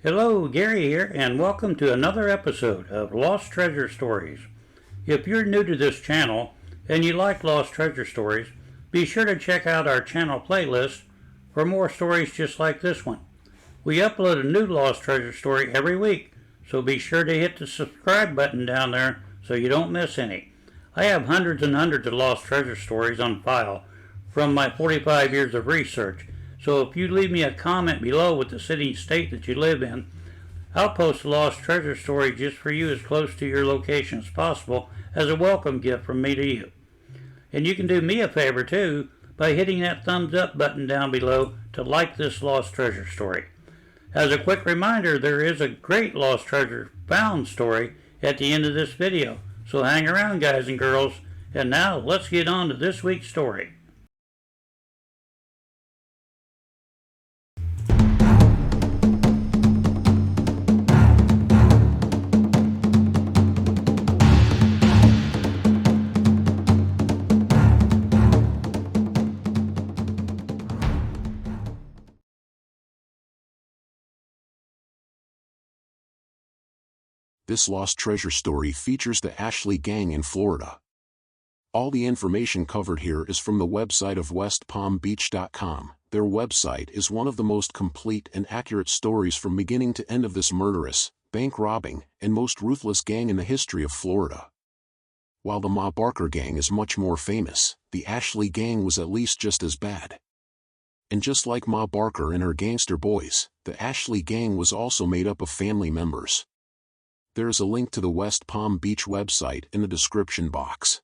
Hello, Gary here, and welcome to another episode of Lost Treasure Stories. If you're new to this channel and you like Lost Treasure Stories, be sure to check out our channel playlist for more stories just like this one. We upload a new Lost Treasure story every week, so be sure to hit the subscribe button down there so you don't miss any. I have hundreds and hundreds of Lost Treasure stories on file from my 45 years of research. So if you leave me a comment below with the city and state that you live in, I'll post a lost treasure story just for you as close to your location as possible as a welcome gift from me to you. And you can do me a favor too by hitting that thumbs up button down below to like this lost treasure story. As a quick reminder, there is a great lost treasure found story at the end of this video. So hang around, guys and girls, and now let's get on to this week's story. This lost treasure story features the Ashley Gang in Florida. All the information covered here is from the website of westpalmbeach.com. Their website is one of the most complete and accurate stories from beginning to end of this murderous, bank-robbing, and most ruthless gang in the history of Florida. While the Ma Barker gang is much more famous, the Ashley Gang was at least just as bad. And just like Ma Barker and her gangster boys, the Ashley Gang was also made up of family members. There is a link to the West Palm Beach website in the description box.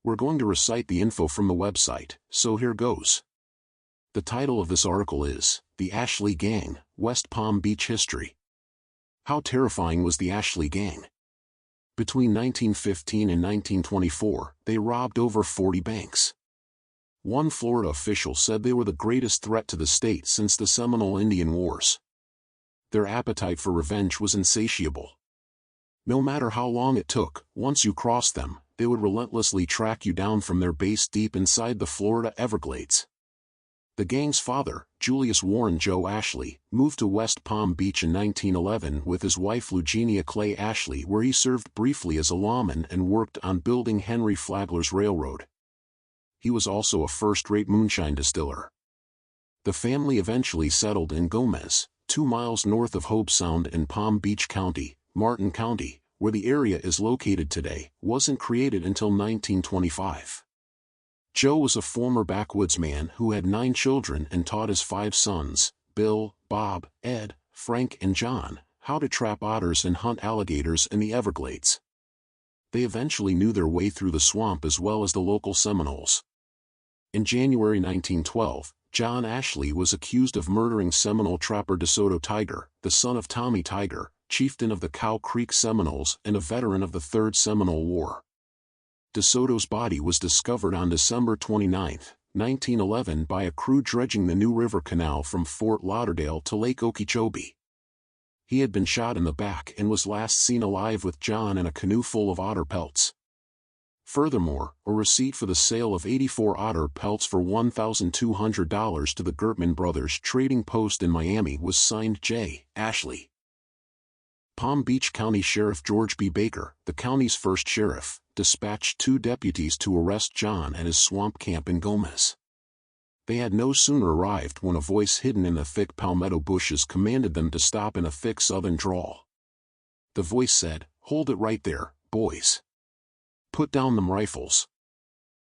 We're going to recite the info from the website, so here goes. The title of this article is, The Ashley Gang, West Palm Beach History. How terrifying was the Ashley Gang? Between 1915 and 1924, they robbed over 40 banks. One Florida official said they were the greatest threat to the state since the Seminole Indian Wars. Their appetite for revenge was insatiable. No matter how long it took, once you crossed them, they would relentlessly track you down from their base deep inside the Florida Everglades. The gang's father, Julius Warren Joe Ashley, moved to West Palm Beach in 1911 with his wife Lugenia Clay Ashley, where he served briefly as a lawman and worked on building Henry Flagler's railroad. He was also a first-rate moonshine distiller. The family eventually settled in Gomez, 2 miles north of Hobe Sound in Palm Beach County. Martin County, where the area is located today, wasn't created until 1925. Joe was a former backwoodsman who had 9 children and taught his 5 sons, Bill, Bob, Ed, Frank and John, how to trap otters and hunt alligators in the Everglades. They eventually knew their way through the swamp as well as the local Seminoles. In January 1912, John Ashley was accused of murdering Seminole trapper DeSoto Tiger, the son of Tommy Tiger, chieftain of the Cow Creek Seminoles and a veteran of the Third Seminole War. DeSoto's body was discovered on December 29, 1911 by a crew dredging the New River Canal from Fort Lauderdale to Lake Okeechobee. He had been shot in the back and was last seen alive with John in a canoe full of otter pelts. Furthermore, a receipt for the sale of 84 otter pelts for $1,200 to the Gertman Brothers Trading Post in Miami was signed J. Ashley. Palm Beach County Sheriff George B. Baker, the county's first sheriff, dispatched 2 deputies to arrest John at his swamp camp in Gomez. They had no sooner arrived when a voice hidden in the thick palmetto bushes commanded them to stop in a thick southern drawl. The voice said, "Hold it right there, boys. Put down them rifles.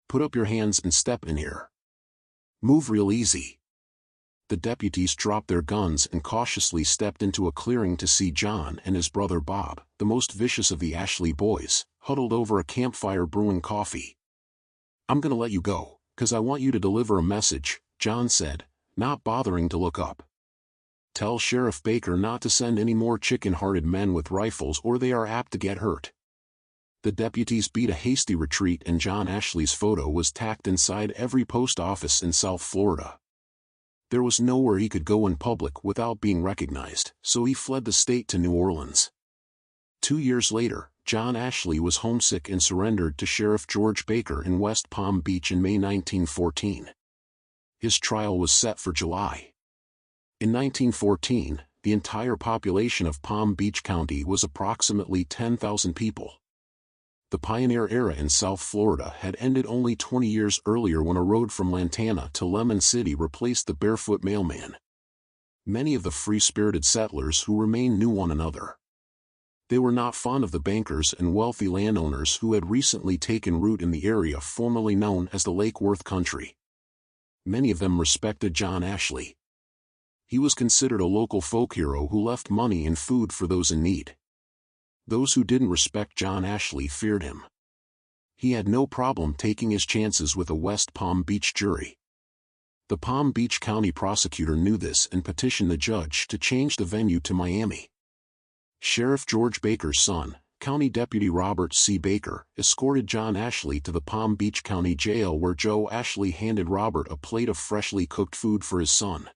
Put up your hands and step in here. Move real easy." The deputies dropped their guns and cautiously stepped into a clearing to see John and his brother Bob, the most vicious of the Ashley boys, huddled over a campfire brewing coffee. "I'm gonna let you go, 'cause I want you to deliver a message," John said, not bothering to look up. "Tell Sheriff Baker not to send any more chicken-hearted men with rifles or they are apt to get hurt." The deputies beat a hasty retreat and John Ashley's photo was tacked inside every post office in South Florida. There was nowhere he could go in public without being recognized, so he fled the state to New Orleans. 2 years later, John Ashley was homesick and surrendered to Sheriff George Baker in West Palm Beach in May 1914. His trial was set for July. In 1914, the entire population of Palm Beach County was approximately 10,000 people. The pioneer era in South Florida had ended only 20 years earlier when a road from Lantana to Lemon City replaced the barefoot mailman. Many of the free-spirited settlers who remained knew one another. They were not fond of the bankers and wealthy landowners who had recently taken root in the area formerly known as the Lake Worth country. Many of them respected John Ashley. He was considered a local folk hero who left money and food for those in need. Those who didn't respect John Ashley feared him. He had no problem taking his chances with a West Palm Beach jury. The Palm Beach County prosecutor knew this and petitioned the judge to change the venue to Miami. Sheriff George Baker's son, County Deputy Robert C. Baker, escorted John Ashley to the Palm Beach County Jail where Joe Ashley handed Robert a plate of freshly cooked food for his son.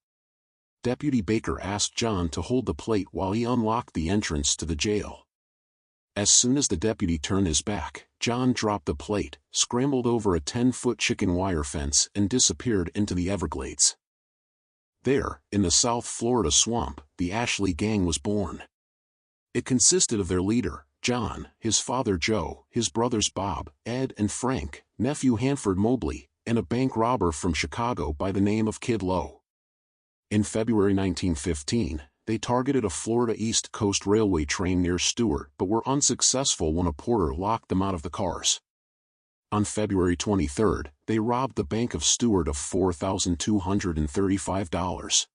Deputy Baker asked John to hold the plate while he unlocked the entrance to the jail. As soon as the deputy turned his back, John dropped the plate, scrambled over a 10-foot chicken wire fence and disappeared into the Everglades. There, in the South Florida swamp, the Ashley gang was born. It consisted of their leader, John, his father Joe, his brothers Bob, Ed and Frank, nephew Hanford Mobley, and a bank robber from Chicago by the name of Kid Lowe. In February 1915, they targeted a Florida East Coast Railway train near Stewart but were unsuccessful when a porter locked them out of the cars. On February 23, they robbed the Bank of Stewart of $4,235.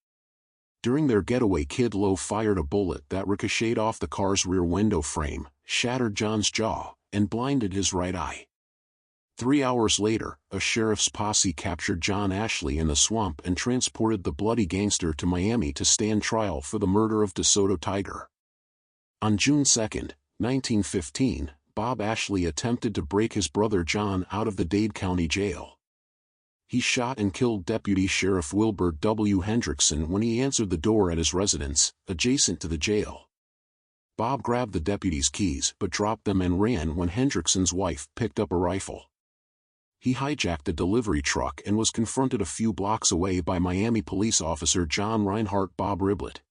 During their getaway, Kid Lowe fired a bullet that ricocheted off the car's rear window frame, shattered John's jaw, and blinded his right eye. 3 hours later, a sheriff's posse captured John Ashley in the swamp and transported the bloody gangster to Miami to stand trial for the murder of DeSoto Tiger. On June 2, 1915, Bob Ashley attempted to break his brother John out of the Dade County Jail. He shot and killed Deputy Sheriff Wilbur W. Hendrickson when he answered the door at his residence, adjacent to the jail. Bob grabbed the deputy's keys but dropped them and ran when Hendrickson's wife picked up a rifle. He hijacked a delivery truck and was confronted a few blocks away by Miami police officer John Reinhardt Bob Riblet.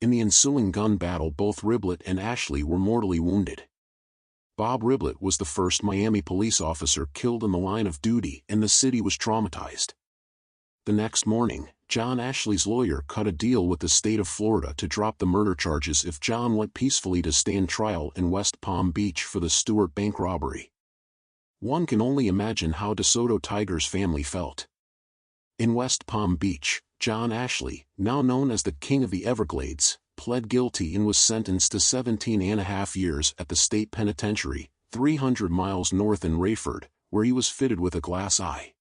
In the ensuing gun battle, both Riblet and Ashley were mortally wounded. Bob Riblet was the first Miami police officer killed in the line of duty, and the city was traumatized. The next morning, John Ashley's lawyer cut a deal with the state of Florida to drop the murder charges if John went peacefully to stand trial in West Palm Beach for the Stewart bank robbery. One can only imagine how DeSoto Tiger's family felt. In West Palm Beach, John Ashley, now known as the King of the Everglades, pled guilty and was sentenced to 17.5 years at the state penitentiary, 300 miles north in Rayford, where he was fitted with a glass eye.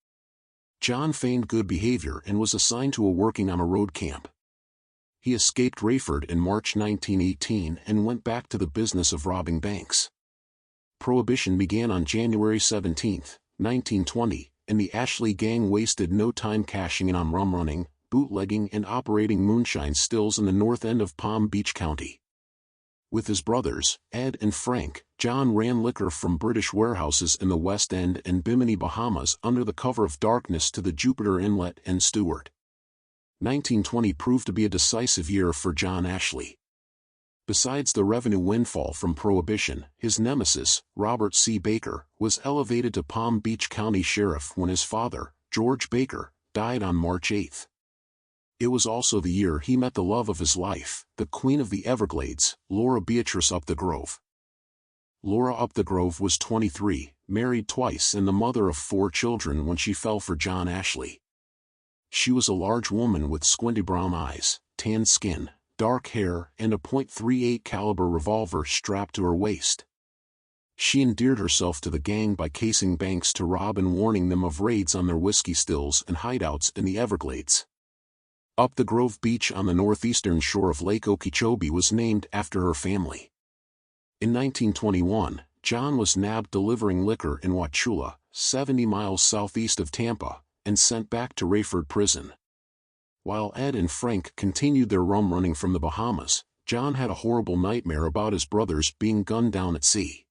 John feigned good behavior and was assigned to a working on a road camp. He escaped Rayford in March 1918 and went back to the business of robbing banks. Prohibition began on January 17, 1920, and the Ashley gang wasted no time cashing in on rum running, bootlegging and operating moonshine stills in the north end of Palm Beach County. With his brothers, Ed and Frank, John ran liquor from British warehouses in the West End and Bimini, Bahamas under the cover of darkness to the Jupiter Inlet and Stewart. 1920 proved to be a decisive year for John Ashley. Besides the revenue windfall from Prohibition, his nemesis, Robert C. Baker, was elevated to Palm Beach County Sheriff when his father, George Baker, died on March 8. It was also the year he met the love of his life, the Queen of the Everglades, Laura Beatrice Up the Grove. Laura Up the Grove was 23, married twice and the mother of 4 children when she fell for John Ashley. She was a large woman with squinty brown eyes, tan skin, dark hair and a .38 caliber revolver strapped to her waist. She endeared herself to the gang by casing banks to rob and warning them of raids on their whiskey stills and hideouts in the Everglades. Up the Grove Beach on the northeastern shore of Lake Okeechobee was named after her family. In 1921, John was nabbed delivering liquor in Wauchula, 70 miles southeast of Tampa, and sent back to Rayford Prison. While Ed and Frank continued their rum running from the Bahamas, John had a horrible nightmare about his brothers being gunned down at sea.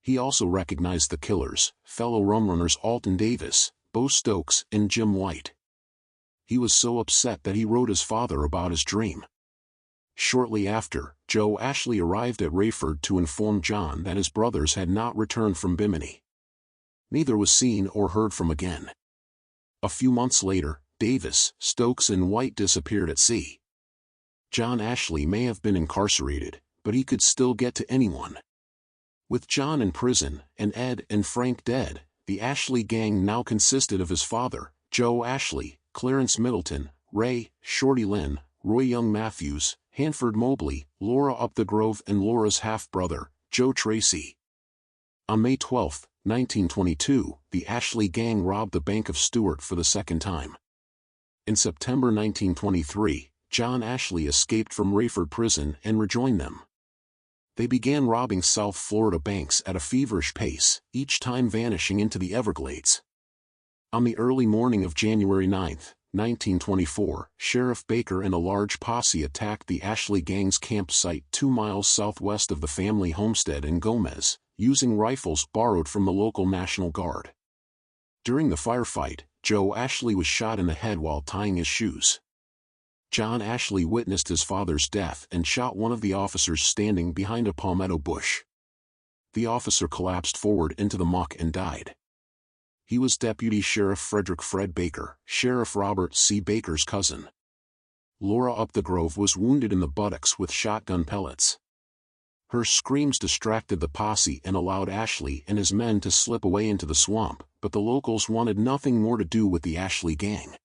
He also recognized the killers, fellow rum runners Alton Davis, Bo Stokes, and Jim White. He was so upset that he wrote his father about his dream. Shortly after, Joe Ashley arrived at Rayford to inform John that his brothers had not returned from Bimini. Neither was seen or heard from again. A few months later, Davis, Stokes and White disappeared at sea. John Ashley may have been incarcerated, but he could still get to anyone. With John in prison, and Ed and Frank dead, the Ashley gang now consisted of his father, Joe Ashley, Clarence Middleton, Ray, Shorty Lynn, Roy Young Matthews, Hanford Mobley, Laura Up the Grove and Laura's half-brother, Joe Tracy. On May 12, 1922, the Ashley gang robbed the Bank of Stewart for the second time. In September 1923, John Ashley escaped from Rayford Prison and rejoined them. They began robbing South Florida banks at a feverish pace, each time vanishing into the Everglades. On the early morning of January 9, 1924, Sheriff Baker and a large posse attacked the Ashley gang's campsite 2 miles southwest of the family homestead in Gomez, using rifles borrowed from the local National Guard. During the firefight, Joe Ashley was shot in the head while tying his shoes. John Ashley witnessed his father's death and shot one of the officers standing behind a palmetto bush. The officer collapsed forward into the muck and died. He was Deputy Sheriff Frederick Fred Baker, Sheriff Robert C. Baker's cousin. Laura Up the Grove was wounded in the buttocks with shotgun pellets. Her screams distracted the posse and allowed Ashley and his men to slip away into the swamp, but the locals wanted nothing more to do with the Ashley gang.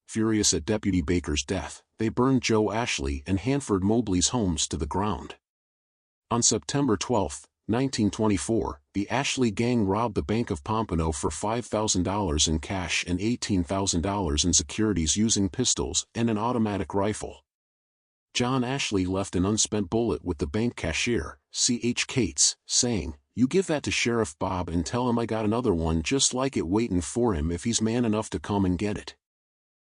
Furious at Deputy Baker's death, they burned Joe Ashley and Hanford Mobley's homes to the ground. On September 12, 1924, the Ashley gang robbed the Bank of Pompano for $5,000 in cash and $18,000 in securities using pistols and an automatic rifle. John Ashley left an unspent bullet with the bank cashier, C.H. Cates, saying, "You give that to Sheriff Bob and tell him I got another one just like it waiting for him if he's man enough to come and get it."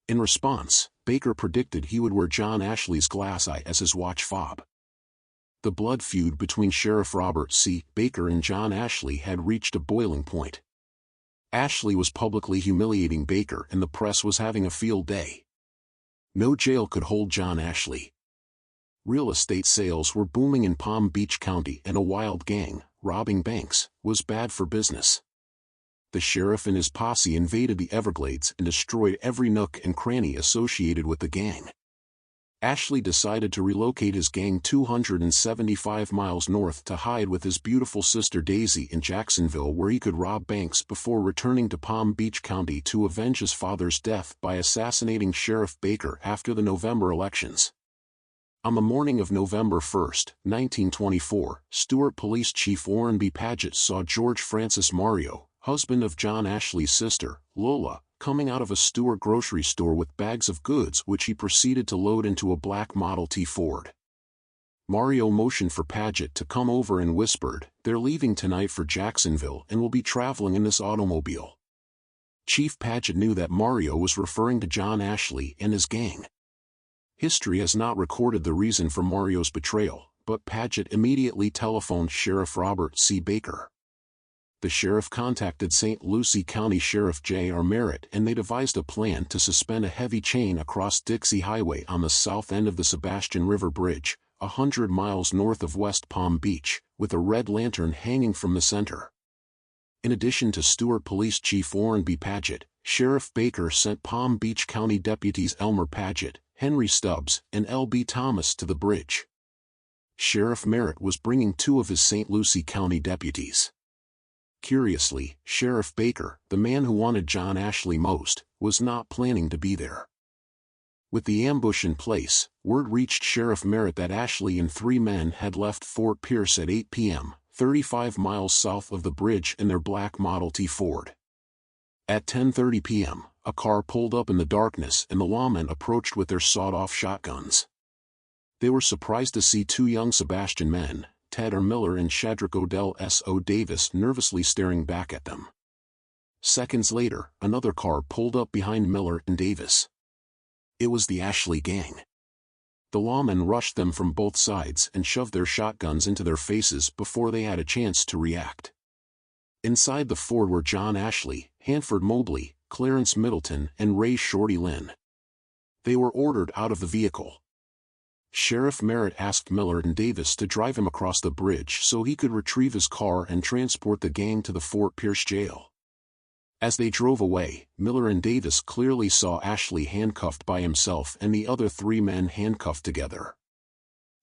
In response, Baker predicted he would wear John Ashley's glass eye as his watch fob. The blood feud between Sheriff Robert C. Baker and John Ashley had reached a boiling point. Ashley was publicly humiliating Baker and the press was having a field day. No jail could hold John Ashley. Real estate sales were booming in Palm Beach County and a wild gang, robbing banks, was bad for business. The sheriff and his posse invaded the Everglades and destroyed every nook and cranny associated with the gang. Ashley decided to relocate his gang 275 miles north to hide with his beautiful sister Daisy in Jacksonville, where he could rob banks before returning to Palm Beach County to avenge his father's death by assassinating Sheriff Baker after the November elections. On the morning of November 1, 1924, Stewart Police Chief Warren B. Paget saw George Francis Mario, husband of John Ashley's sister, Lola, coming out of a Stewart grocery store with bags of goods which he proceeded to load into a black Model T Ford. Mario motioned for Paget to come over and whispered, "They're leaving tonight for Jacksonville and will be traveling in this automobile." Chief Paget knew that Mario was referring to John Ashley and his gang. History has not recorded the reason for Mario's betrayal, but Paget immediately telephoned Sheriff Robert C. Baker. The sheriff contacted St. Lucie County Sheriff J.R. Merritt and they devised a plan to suspend a heavy chain across Dixie Highway on the south end of the Sebastian River Bridge, 100 miles north of West Palm Beach, with a red lantern hanging from the center. In addition to Stewart Police Chief Warren B. Paget, Sheriff Baker sent Palm Beach County deputies Elmer Paget, Henry Stubbs, and L.B. Thomas to the bridge. Sheriff Merritt was bringing 2 of his St. Lucie County deputies. Curiously, Sheriff Baker, the man who wanted John Ashley most, was not planning to be there. With the ambush in place, word reached Sheriff Merritt that Ashley and 3 men had left Fort Pierce at 8 p.m., 35 miles south of the bridge in their black Model T Ford. At 10:30 p.m., a car pulled up in the darkness and the lawmen approached with their sawed-off shotguns. They were surprised to see 2 young Sebastian men, Ted R. Miller and Shadrach Odell S.O. Davis, nervously staring back at them. Seconds later, another car pulled up behind Miller and Davis. It was the Ashley gang. The lawmen rushed them from both sides and shoved their shotguns into their faces before they had a chance to react. Inside the Ford were John Ashley, Hanford Mobley, Clarence Middleton, and Ray Shorty Lynn. They were ordered out of the vehicle. Sheriff Merritt asked Miller and Davis to drive him across the bridge so he could retrieve his car and transport the gang to the Fort Pierce jail. As they drove away, Miller and Davis clearly saw Ashley handcuffed by himself and the other 3 men handcuffed together.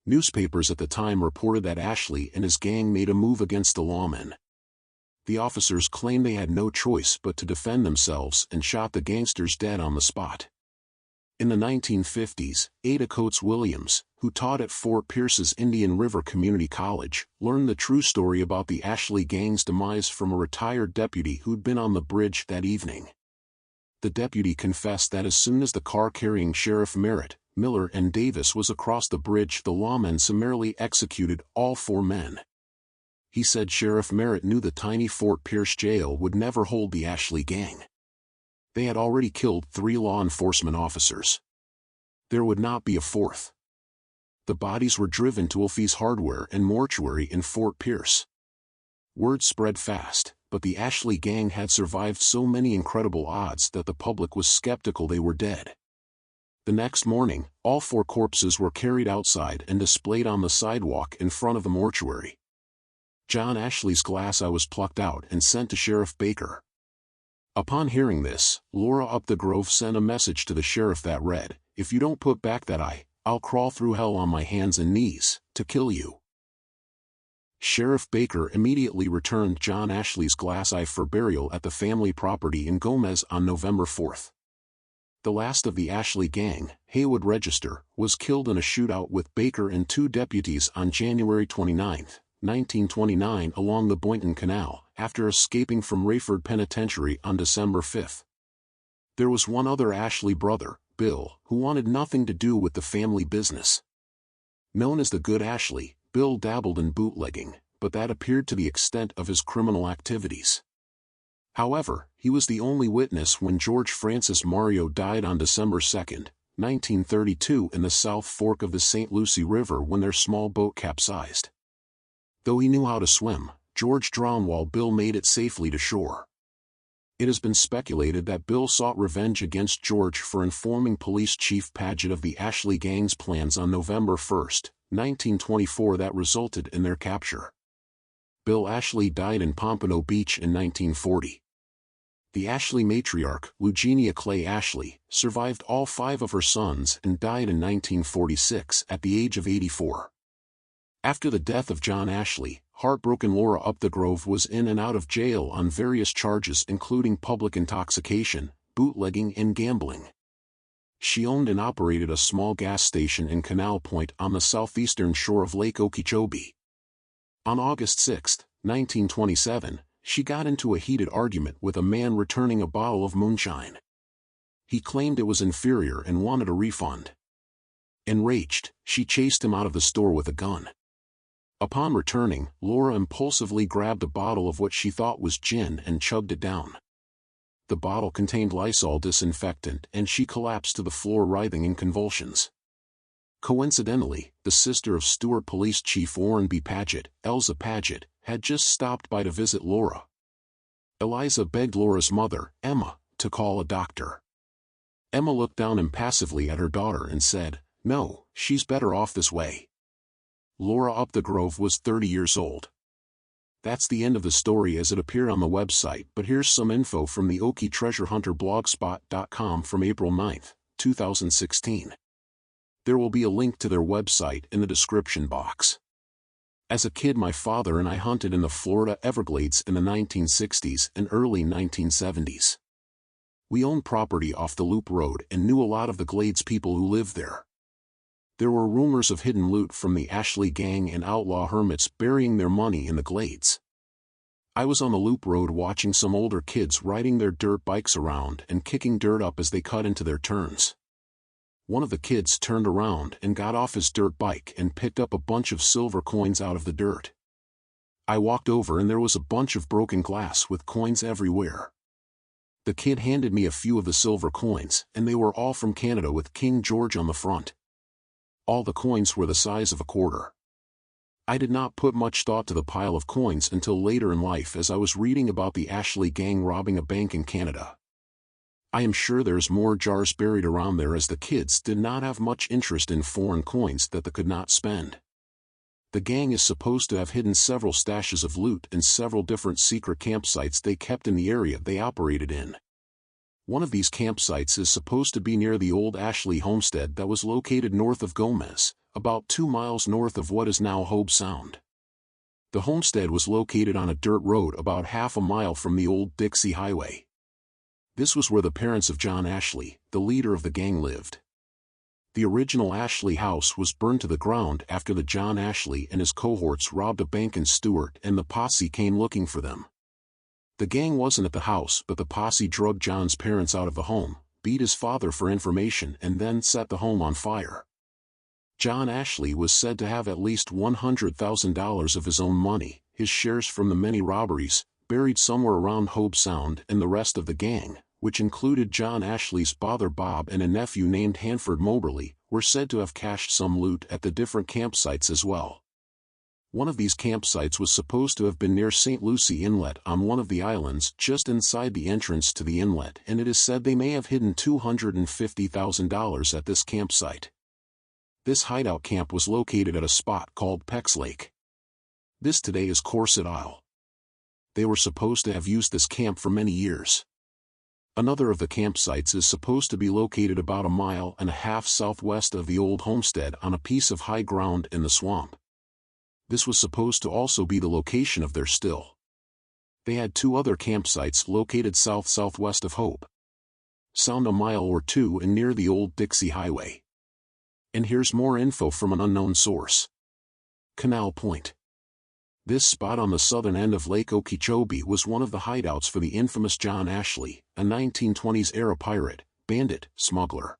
Newspapers at the time reported that Ashley and his gang made a move against the lawmen. The officers claimed they had no choice but to defend themselves and shot the gangsters dead on the spot. In the 1950s, Ada Coates Williams, who taught at Fort Pierce's Indian River Community College, learned the true story about the Ashley gang's demise from a retired deputy who'd been on the bridge that evening. The deputy confessed that as soon as the car carrying Sheriff Merritt, Miller and Davis was across the bridge, the lawmen summarily executed all 4 men. He said Sheriff Merritt knew the tiny Fort Pierce jail would never hold the Ashley gang. They had already killed 3 law enforcement officers. There would not be a 4th. The bodies were driven to Wolfie's Hardware and Mortuary in Fort Pierce. Word spread fast, but the Ashley gang had survived so many incredible odds that the public was skeptical they were dead. The next morning, all 4 corpses were carried outside and displayed on the sidewalk in front of the mortuary. John Ashley's glass eye was plucked out and sent to Sheriff Baker. Upon hearing this, Laura Up the Grove sent a message to the sheriff that read, "If you don't put back that eye, I'll crawl through hell on my hands and knees, to kill you." Sheriff Baker immediately returned John Ashley's glass eye for burial at the family property in Gomez on November 4th. The last of the Ashley gang, Haywood Register, was killed in a shootout with Baker and 2 deputies on January 29, 1929 along the Boynton Canal, after escaping from Rayford Penitentiary on December 5. There was one other Ashley brother, Bill, who wanted nothing to do with the family business. Known as the Good Ashley, Bill dabbled in bootlegging, but that appeared to the extent of his criminal activities. However, he was the only witness when George Francis Mario died on December 2, 1932 in the South Fork of the St. Lucie River when their small boat capsized. Though he knew how to swim, George drowned while Bill made it safely to shore. It has been speculated that Bill sought revenge against George for informing Police Chief Paget of the Ashley gang's plans on November 1, 1924 that resulted in their capture. Bill Ashley died in Pompano Beach in 1940. The Ashley matriarch, Eugenia Clay Ashley, survived all 5 of her sons and died in 1946 at the age of 84. After the death of John Ashley, heartbroken Laura Up the Grove was in and out of jail on various charges including public intoxication, bootlegging and gambling. She owned and operated a small gas station in Canal Point on the southeastern shore of Lake Okeechobee. On August 6, 1927, she got into a heated argument with a man returning a bottle of moonshine. He claimed it was inferior and wanted a refund. Enraged, she chased him out of the store with a gun. Upon returning, Laura impulsively grabbed a bottle of what she thought was gin and chugged it down. The bottle contained Lysol disinfectant and she collapsed to the floor writhing in convulsions. Coincidentally, the sister of Stewart Police Chief Warren B. Paget, Elza Paget, had just stopped by to visit Laura. Eliza begged Laura's mother, Emma, to call a doctor. Emma looked down impassively at her daughter and said, "No, she's better off this way." Laura Up the Grove was 30 years old. That's the end of the story as it appeared on the website, but here's some info from the Okie Treasure Hunter blogspot.com from April 9, 2016. There will be a link to their website in the description box. As a kid, my father and I hunted in the Florida Everglades in the 1960s and early 1970s. We owned property off the Loop Road and knew a lot of the Glades people who lived there. There were rumors of hidden loot from the Ashley gang and outlaw hermits burying their money in the Glades. I was on the Loop Road watching some older kids riding their dirt bikes around and kicking dirt up as they cut into their turns. One of the kids turned around and got off his dirt bike and picked up a bunch of silver coins out of the dirt. I walked over and there was a bunch of broken glass with coins everywhere. The kid handed me a few of the silver coins, and they were all from Canada with King George on the front. All the coins were the size of a quarter. I did not put much thought to the pile of coins until later in life as I was reading about the Ashley gang robbing a bank in Canada. I am sure there's more jars buried around there, as the kids did not have much interest in foreign coins that they could not spend. The gang is supposed to have hidden several stashes of loot in several different secret campsites they kept in the area they operated in. One of these campsites is supposed to be near the old Ashley homestead that was located north of Gomez, about 2 miles north of what is now Hobe Sound. The homestead was located on a dirt road about half a mile from the old Dixie Highway. This was where the parents of John Ashley, the leader of the gang, lived. The original Ashley house was burned to the ground after the John Ashley and his cohorts robbed a bank in Stewart, and the posse came looking for them. The gang wasn't at the house, but the posse drugged John's parents out of the home, beat his father for information, and then set the home on fire. John Ashley was said to have at least $100,000 of his own money, his shares from the many robberies, buried somewhere around Hobe Sound, and the rest of the gang, which included John Ashley's father Bob and a nephew named Hanford Moberly, were said to have cached some loot at the different campsites as well. One of these campsites was supposed to have been near St. Lucie Inlet on one of the islands just inside the entrance to the inlet, and it is said they may have hidden $250,000 at this campsite. This hideout camp was located at a spot called Peck's Lake. This today is Corset Isle. They were supposed to have used this camp for many years. Another of the campsites is supposed to be located about 1.5 miles southwest of the old homestead on a piece of high ground in the swamp. This was supposed to also be the location of their still. They had 2 other campsites located south-southwest of Hope Sound, 1 mile or 2 and near the old Dixie Highway. And here's more info from an unknown source. Canal Point. This spot on the southern end of Lake Okeechobee was one of the hideouts for the infamous John Ashley, a 1920s-era pirate, bandit, smuggler.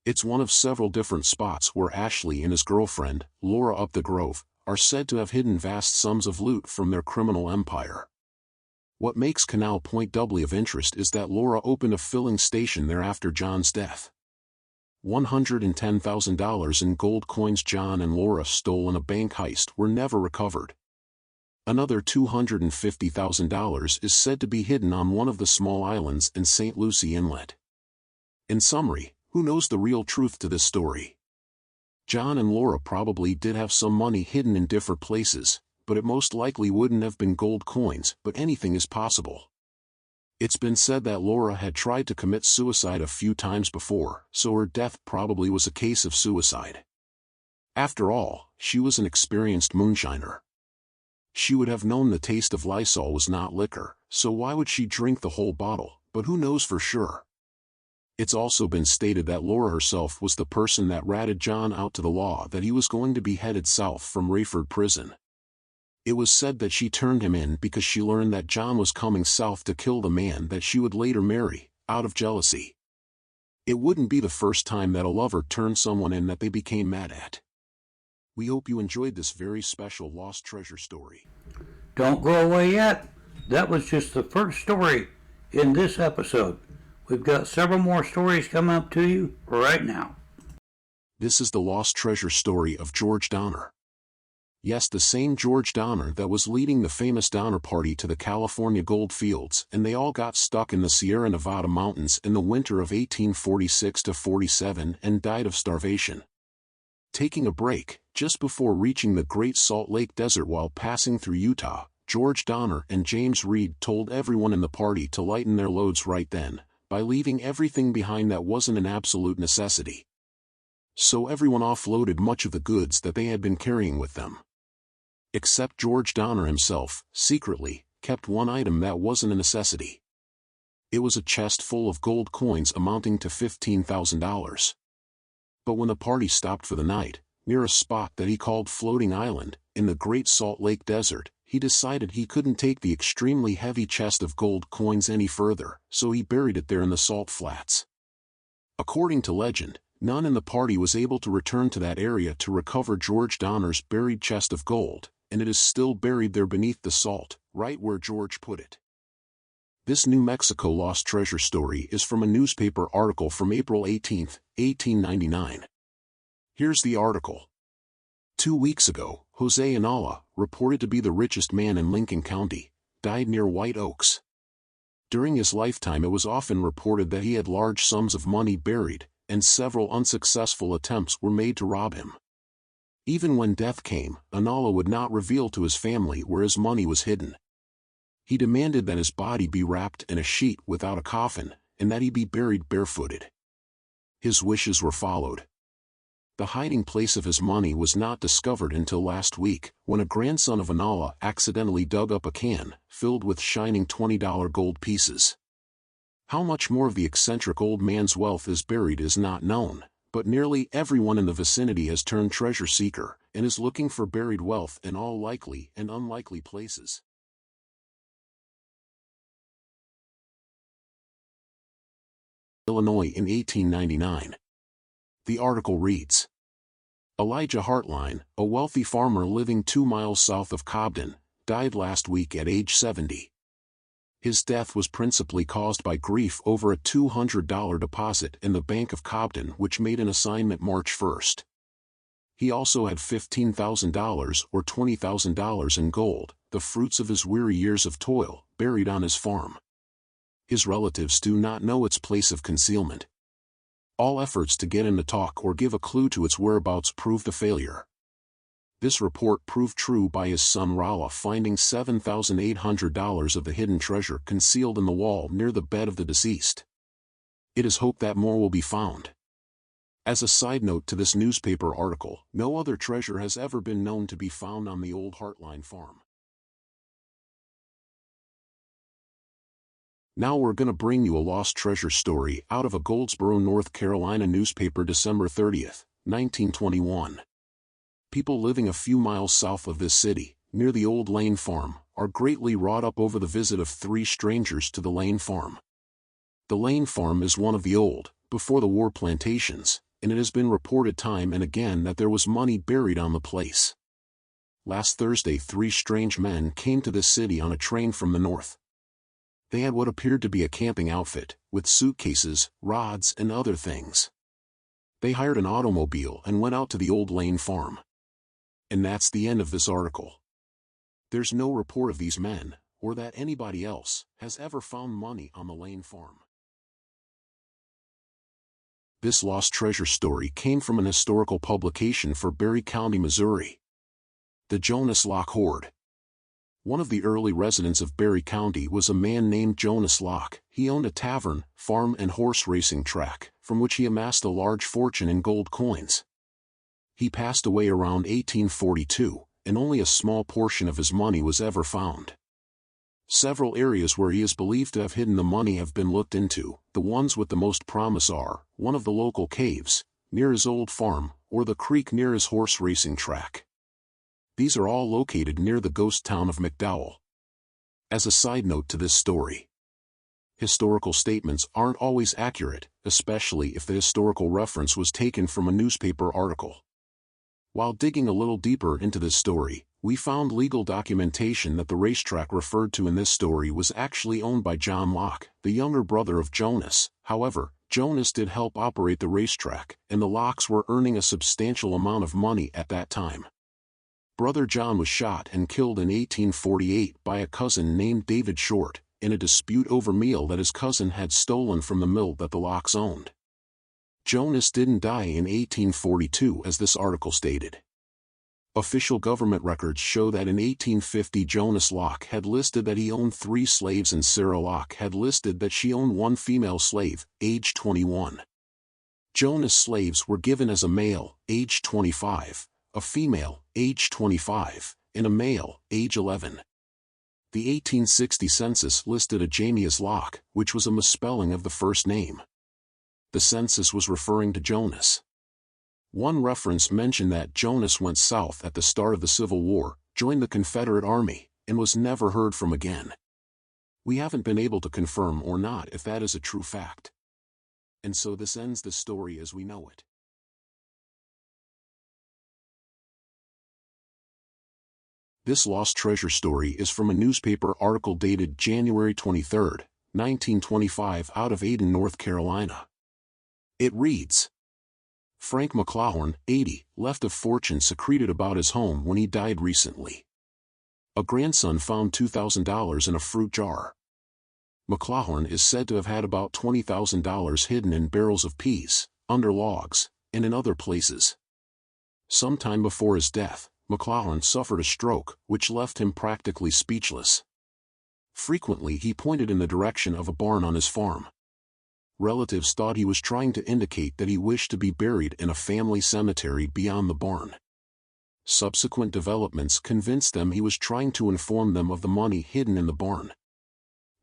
It's one of several different spots where Ashley and his girlfriend, Laura Up the Grove, are said to have hidden vast sums of loot from their criminal empire. What makes Canal Point doubly of interest is that Laura opened a filling station there after John's death. $110,000 in gold coins John and Laura stole in a bank heist were never recovered. Another $250,000 is said to be hidden on one of the small islands in St. Lucie Inlet. In summary, who knows the real truth to this story? John and Laura probably did have some money hidden in different places, but it most likely wouldn't have been gold coins, but anything is possible. It's been said that Laura had tried to commit suicide a few times before, so her death probably was a case of suicide. After all, she was an experienced moonshiner. She would have known the taste of Lysol was not liquor, so why would she drink the whole bottle, but who knows for sure? It's also been stated that Laura herself was the person that ratted John out to the law that he was going to be headed south from Rayford Prison. It was said that she turned him in because she learned that John was coming south to kill the man that she would later marry, out of jealousy. It wouldn't be the first time that a lover turned someone in that they became mad at. We hope you enjoyed this very special lost treasure story. Don't go away yet. That was just the first story in this episode. We've got several more stories coming up to you right now. This is the lost treasure story of George Donner. Yes, the same George Donner that was leading the famous Donner Party to the California gold fields, and they all got stuck in the Sierra Nevada mountains in the winter of 1846-47 and died of starvation. Taking a break, just before reaching the Great Salt Lake Desert while passing through Utah, George Donner and James Reed told everyone in the party to lighten their loads right then, by leaving everything behind that wasn't an absolute necessity. So everyone offloaded much of the goods that they had been carrying with them. Except George Donner himself, secretly, kept one item that wasn't a necessity. It was a chest full of gold coins amounting to $15,000. But when the party stopped for the night, near a spot that he called Floating Island, in the Great Salt Lake Desert, he decided he couldn't take the extremely heavy chest of gold coins any further, so he buried it there in the salt flats. According to legend, none in the party was able to return to that area to recover George Donner's buried chest of gold, and it is still buried there beneath the salt, right where George put it. This New Mexico lost treasure story is from a newspaper article from April 18, 1899. Here's the article. 2 weeks ago, Jose Anala, reported to be the richest man in Lincoln County, died near White Oaks. During his lifetime it was often reported that he had large sums of money buried, and several unsuccessful attempts were made to rob him. Even when death came, Anala would not reveal to his family where his money was hidden. He demanded that his body be wrapped in a sheet without a coffin, and that he be buried barefooted. His wishes were followed. The hiding place of his money was not discovered until last week, when a grandson of Anala accidentally dug up a can filled with shining $20 gold pieces. How much more of the eccentric old man's wealth is buried is not known, but nearly everyone in the vicinity has turned treasure seeker and is looking for buried wealth in all likely and unlikely places. Illinois in 1899. The article reads, Elijah Hartline, a wealthy farmer living 2 miles south of Cobden, died last week at age 70. His death was principally caused by grief over a $200 deposit in the Bank of Cobden which made an assignment March 1st. He also had $15,000 or $20,000 in gold, the fruits of his weary years of toil, buried on his farm. His relatives do not know its place of concealment. All efforts to get him to talk or give a clue to its whereabouts proved a failure. This report proved true by his son Rala finding $7,800 of the hidden treasure concealed in the wall near the bed of the deceased. It is hoped that more will be found. As a side note to this newspaper article, no other treasure has ever been known to be found on the old Hartline farm. Now we're gonna bring you a lost treasure story out of a Goldsboro, North Carolina newspaper December 30th, 1921. People living a few miles south of this city, near the old Lane farm, are greatly wrought up over the visit of 3 strangers to the Lane farm. The Lane farm is one of the old, before the war plantations, and it has been reported time and again that there was money buried on the place. Last Thursday 3 strange men came to this city on a train from the north. They had what appeared to be a camping outfit, with suitcases, rods and other things. They hired an automobile and went out to the old Lane farm. And that's the end of this article. There's no report of these men, or that anybody else, has ever found money on the Lane farm. This lost treasure story came from an historical publication for Berry County, Missouri. The Jonas Locke Hoard. One of the early residents of Berry County was a man named Jonas Locke. He owned a tavern, farm and horse racing track, from which he amassed a large fortune in gold coins. He passed away around 1842, and only a small portion of his money was ever found. Several areas where he is believed to have hidden the money have been looked into. The ones with the most promise are one of the local caves, near his old farm, or the creek near his horse racing track. These are all located near the ghost town of McDowell. As a side note to this story, historical statements aren't always accurate, especially if the historical reference was taken from a newspaper article. While digging a little deeper into this story, we found legal documentation that the racetrack referred to in this story was actually owned by John Locke, the younger brother of Jonas. However, Jonas did help operate the racetrack, and the Lockes were earning a substantial amount of money at that time. Brother John was shot and killed in 1848 by a cousin named David Short, in a dispute over meal that his cousin had stolen from the mill that the Lockes owned. Jonas didn't die in 1842 as this article stated. Official government records show that in 1850 Jonas Locke had listed that he owned 3 slaves and Sarah Locke had listed that she owned 1 female slave, age 21. Jonas' slaves were given as a male, age 25, a female, age 25, and a male, age 11. The 1860 census listed a Jamie as Locke, which was a misspelling of the first name. The census was referring to Jonas. One reference mentioned that Jonas went south at the start of the Civil War, joined the Confederate Army, and was never heard from again. We haven't been able to confirm or not if that is a true fact. And so this ends the story as we know it. This lost treasure story is from a newspaper article dated January 23, 1925 out of Ayden, North Carolina. It reads, Frank McClawhorn, 80, left a fortune secreted about his home when he died recently. A grandson found $2,000 in a fruit jar. McLaughlin is said to have had about $20,000 hidden in barrels of peas, under logs, and in other places. Sometime before his death, McLaughlin suffered a stroke, which left him practically speechless. Frequently he pointed in the direction of a barn on his farm. Relatives thought he was trying to indicate that he wished to be buried in a family cemetery beyond the barn. Subsequent developments convinced them he was trying to inform them of the money hidden in the barn.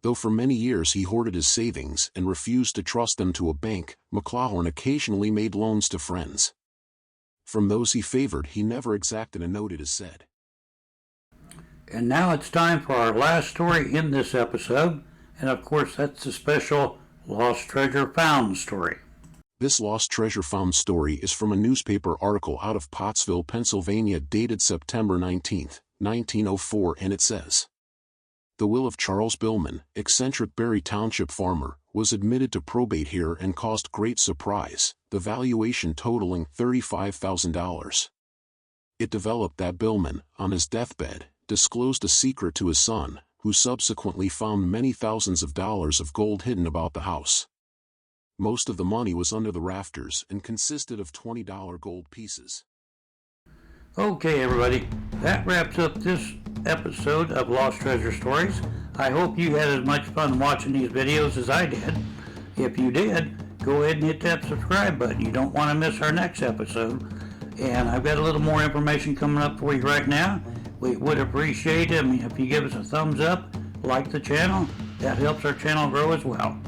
Though for many years he hoarded his savings and refused to trust them to a bank, McLaughlin occasionally made loans to friends. From those he favored, he never exacted a note, it is said. And now it's time for our last story in this episode, and of course that's the special Lost Treasure Found story. This Lost Treasure Found story is from a newspaper article out of Pottsville, Pennsylvania, dated September 19, 1904, and it says, "The will of Charles Billman, eccentric Berry Township farmer, was admitted to probate here and caused great surprise, the valuation totaling $35,000. It developed that Billman, on his deathbed, disclosed a secret to his son, who subsequently found many thousands of dollars of gold hidden about the house. Most of the money was under the rafters and consisted of $20 gold pieces." Okay, everybody, that wraps up this episode of Lost Treasure Stories. I hope you had as much fun watching these videos as I did. If you did, go ahead and hit that subscribe button. You don't want to miss our next episode. And I've got a little more information coming up for you right now. We would appreciate it if you give us a thumbs up, like the channel. That helps our channel grow as well.